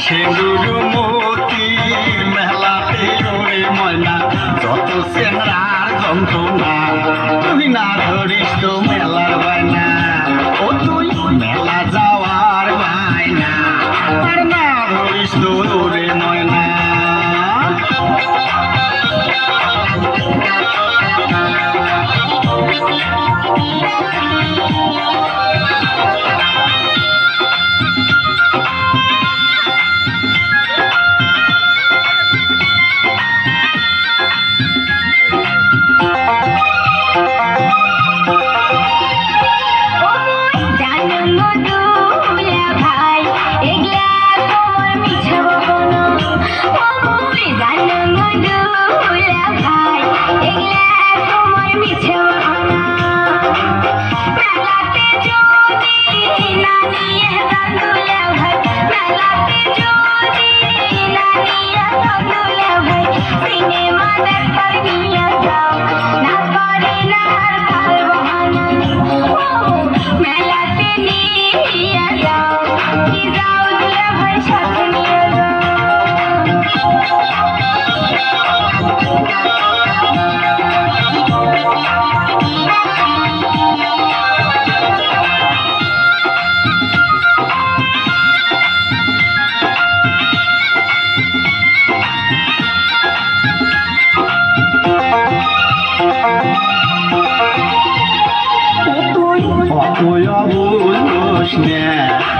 সেন্দুর মতির মেলাতে ওরে ময়না যত চেংড়ার যন্ত্রণা তুই না ধরিস তো মেলার বায়না ও তুই মেলা যাওয়ার বায়না আর না ধরিস তো ওরে ময়না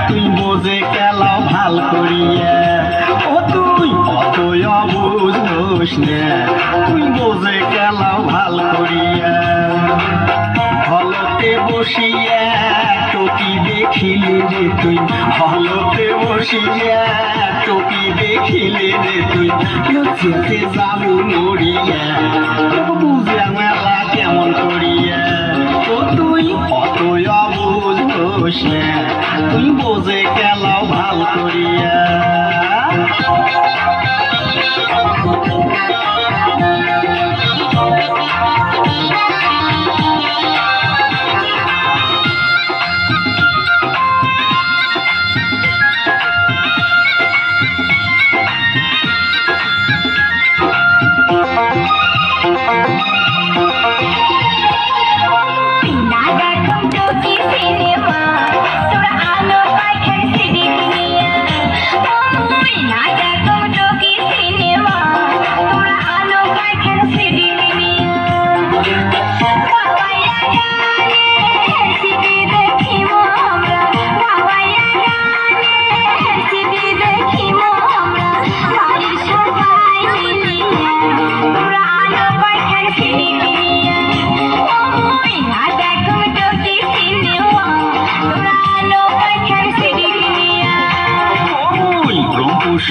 তুই বোঝে খেলাও ভাল করিয়া ও তুই অতই অবুঝ নে তুই বোঝে খেলাও ভাল করিয়া হলতে বসিয়া টকি দেখিলে রে তুই হলতে বসিয়া টকি দেখিলে রে তুই লজ্জাতে যাবো মরিয়া বুঝে মেলা কেমন করিয়া ও তুই অতই অবুঝ তুই বোঝে খেলাও ভাল করিয়া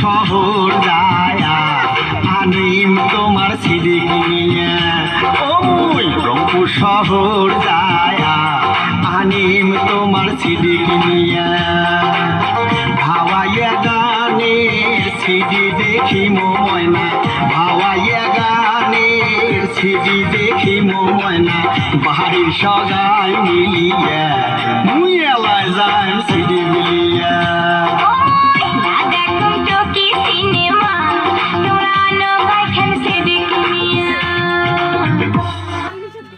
শহর যায়া আনিম তোমার সিঁড়ি কিনিয়া ওই রংপুর শহর যায়া আনিম তোমার সিঁড়ি কিনিয়া ভাওয়াইয়া গানের সিঁড়ি দেখি ময়না ভাওয়াইয়া গানের সিঁড়ি দেখি ময়না বাড়ির সগাই মিলিয়া মুই এলায় যাই সিঁড়ি মিলিয়া